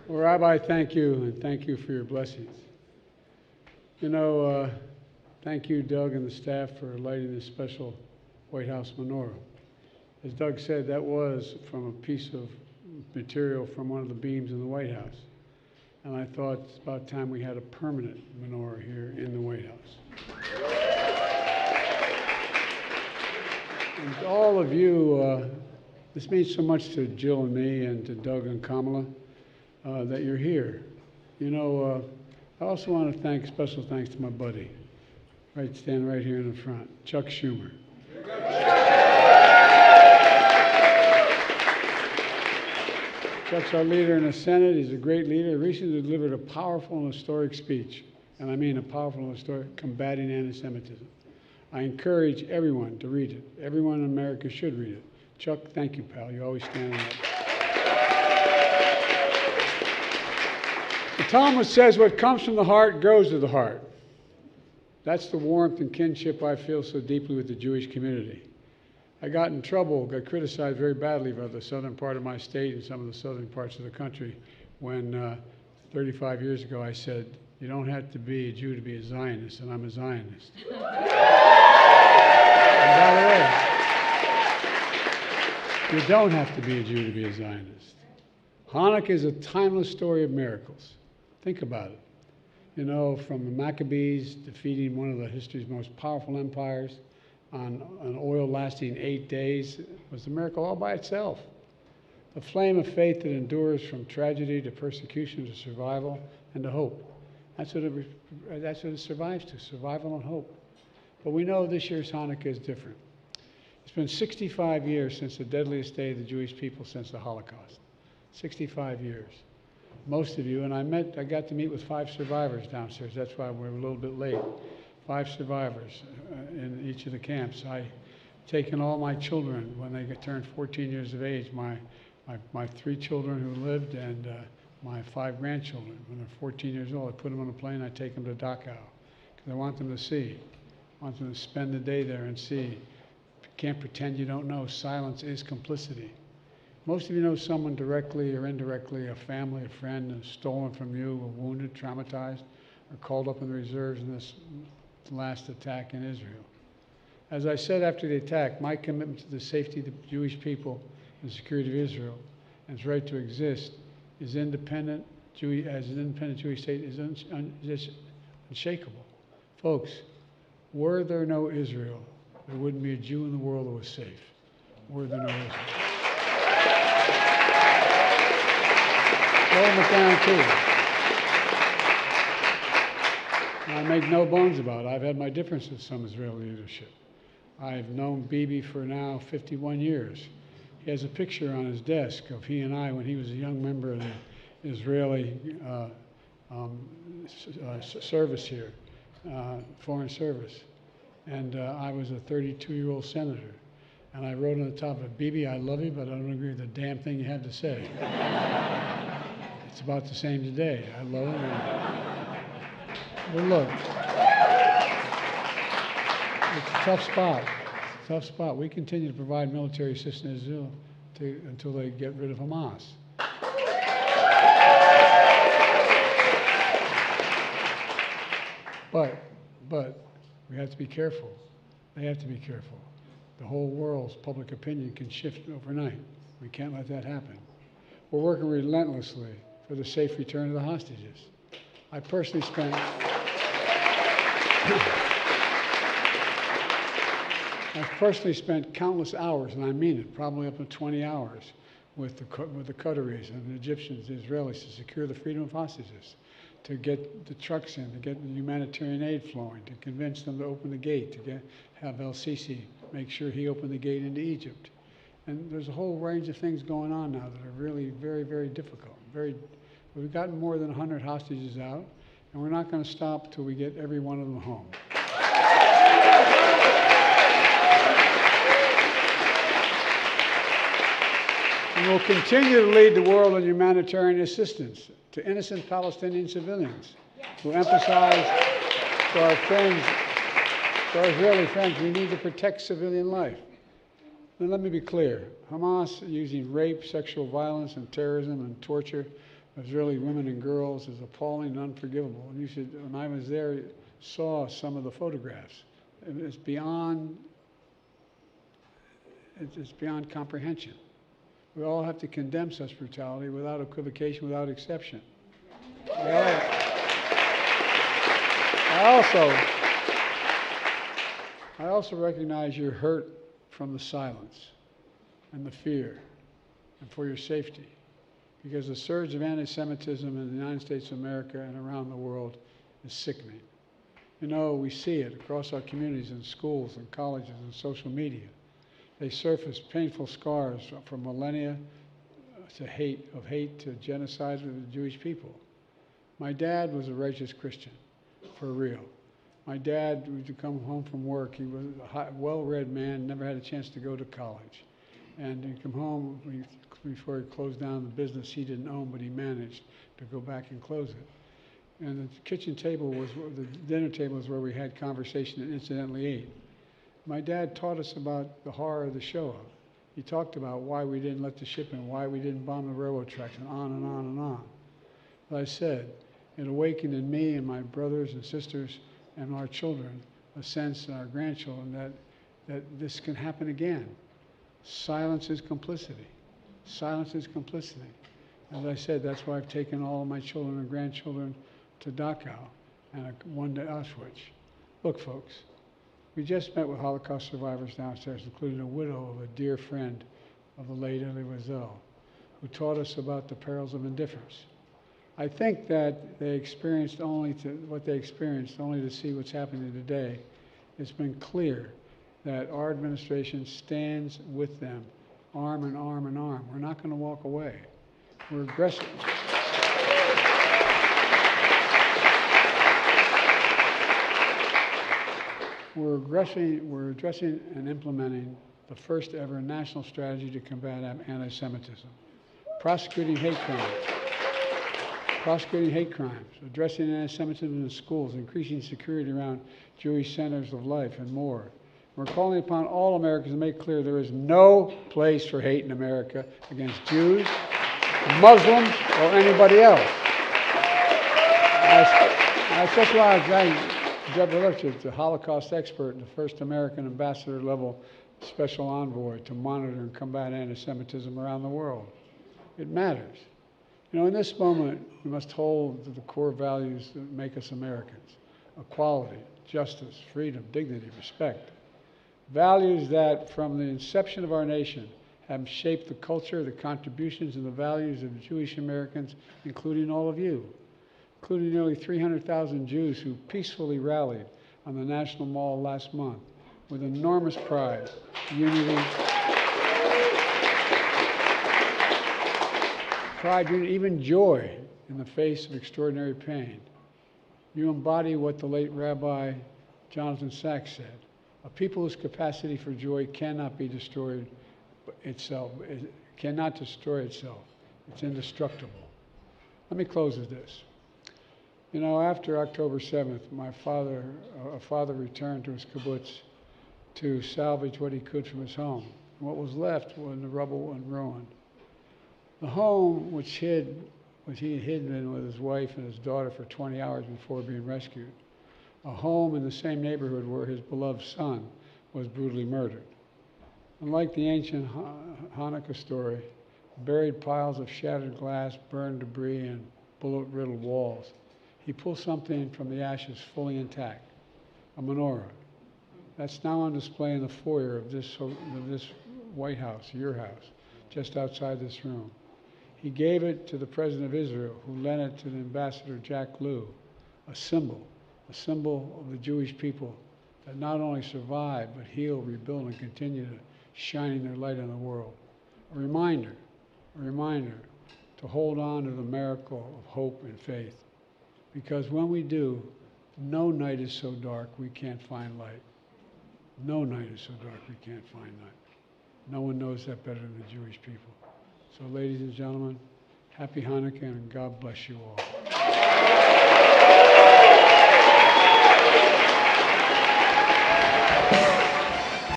Well, Rabbi, thank you, and thank you for your blessings. You know, thank you, Doug, and the staff for lighting this special White House menorah. As Doug said, that was from a piece of material from one of the beams in the White House. And I thought it's about time we had a permanent menorah here in the White House. And to all of you, this means so much to Jill and me and to Doug and Kamala that you're here. You know, I also want to thank, special thanks to my buddy, standing right here in the front, Chuck Schumer. Chuck's our leader in the Senate. He's a great leader. He recently delivered a powerful and historic speech, and I mean a powerful and historic, combating anti-Semitism. I encourage everyone to read it. Everyone in America should read it. Chuck, thank you, pal. You always stand on that. The Talmud says what comes from the heart goes to the heart. That's the warmth and kinship I feel so deeply with the Jewish community. I got in trouble, got criticized very badly by the southern part of my state and some of the southern parts of the country when 35 years ago I said, you don't have to be a Jew to be a Zionist, and I'm a Zionist. And by the way, you don't have to be a Jew to be a Zionist. Hanukkah is a timeless story of miracles. Think about it. You know, from the Maccabees defeating one of the history's most powerful empires on an oil lasting 8 days was a miracle all by itself. A flame of faith that endures from tragedy to persecution to survival and to hope. That's what it survives to, survival and hope. But we know this year's Hanukkah is different. It's been 65 years since the deadliest day of the Jewish people since the Holocaust. 65 years. Most of you, and I got to meet with 5 survivors downstairs. That's why we're a little bit late. 5 survivors in each of the camps. I've taken all my children when they turned 14 years of age, my 3 children who lived and my 5 grandchildren. When they're 14 years old, I put them on a plane, I take them to Dachau because I want them to see. I want them to spend the day there and see. You can't pretend you don't know. Silence is complicity. Most of you know someone directly or indirectly, a family, a friend, is stolen from you, or wounded, traumatized, or called up in the reserves in this last attack in Israel. As I said after the attack, my commitment to the safety of the Jewish people and the security of Israel and its right to exist is independent, as an independent Jewish state is unshakable. Folks, were there no Israel, there wouldn't be a Jew in the world that was safe. Were there no Israel. I make no bones about it. I've had my differences with some Israeli leadership. I've known Bibi for now 51 years. He has a picture on his desk of he and I when he was a young member of the Israeli service here, foreign service. And I was a 32-year-old senator. And I wrote on the top of it, Bibi, I love you, but I don't agree with a damn thing you have to say. It's about the same today. I love him. But look, it's a tough spot. It's a tough spot. We continue to provide military assistance to Israel until they get rid of Hamas. But we have to be careful. They have to be careful. The whole world's public opinion can shift overnight. We can't let that happen. We're working relentlessly for the safe return of the hostages. I personally spent countless hours, and I mean it, probably up to 20 hours, with the Qataris and the Egyptians, the Israelis, to secure the freedom of hostages, to get the trucks in, to get the humanitarian aid flowing, to convince them to open the gate, to have El-Sisi make sure he opened the gate into Egypt. And there's a whole range of things going on now that are really very, very difficult. We've gotten more than 100 hostages out, and we're not going to stop till we get every one of them home. And we'll continue to lead the world in humanitarian assistance to innocent Palestinian civilians who emphasize to our friends, to our Israeli friends, we need to protect civilian life. And let me be clear, Hamas using rape, sexual violence, and terrorism and torture Israeli women and girls is appalling and unforgivable. And you should, when I was there, saw some of the photographs. It's beyond comprehension. We all have to condemn such brutality without equivocation, without exception. I also recognize your hurt from the silence and the fear and for your safety, because the surge of anti-Semitism in the United States of America and around the world is sickening. You know, we see it across our communities in schools and colleges and social media. They surface painful scars from millennia of hate to genocide of the Jewish people. My dad was a righteous Christian, for real. My dad would come home from work. He was a well-read man, never had a chance to go to college. And he'd come home before he closed down the business he didn't own, but he managed to go back and close it. And the kitchen table the dinner table was where we had conversation and incidentally ate. My dad taught us about the horror of the Shoah. He talked about why we didn't let the ship in, why we didn't bomb the railroad tracks, and on and on and on. As I said, it awakened in me and my brothers and sisters and our children a sense, and our grandchildren, that this can happen again. Silence is complicity. Silence is complicity. As I said, that's why I've taken all of my children and grandchildren to Dachau and one to Auschwitz. Look, folks, we just met with Holocaust survivors downstairs, including a widow of a dear friend of the late Elie Wiesel, who taught us about the perils of indifference. I think that they experienced only to see what's happening today. It's been clear that our administration stands with them, arm in arm in arm. We're not going to walk away. We're aggressive. We're addressing and implementing the first ever national strategy to combat anti-Semitism, prosecuting hate crimes, addressing anti-Semitism in schools, increasing security around Jewish centers of life, and more. We're calling upon all Americans to make clear there is no place for hate in America against Jews, Muslims, or anybody else. I specialize Deborah Lipschitz, the Holocaust expert and the first American ambassador-level special envoy to monitor and combat anti-Semitism around the world. It matters. You know, in this moment, we must hold to the core values that make us Americans: equality, justice, freedom, dignity, respect. Values that, from the inception of our nation, have shaped the culture, the contributions, and the values of Jewish Americans, including all of you, including nearly 300,000 Jews who peacefully rallied on the National Mall last month with enormous pride, unity, even joy in the face of extraordinary pain. You embody what the late Rabbi Jonathan Sacks said: a people whose capacity for joy cannot be destroyed itself. It cannot destroy itself. It's indestructible. Let me close with this. You know, after October 7th, a father returned to his kibbutz to salvage what he could from his home. What was left was the rubble and ruin. The home, which he had hidden in with his wife and his daughter for 20 hours before being rescued, a home in the same neighborhood where his beloved son was brutally murdered. Unlike the ancient Hanukkah story, buried piles of shattered glass, burned debris, and bullet-riddled walls, he pulled something from the ashes fully intact, a menorah. That's now on display in the foyer of this White House, your house, just outside this room. He gave it to the President of Israel, who lent it to the Ambassador Jack Lew, a symbol of the Jewish people that not only survive, but heal, rebuild, and continue to shining their light on the world. A reminder to hold on to the miracle of hope and faith. Because when we do, no night is so dark we can't find light. No night is so dark we can't find light. No one knows that better than the Jewish people. So ladies and gentlemen, happy Hanukkah and God bless you all.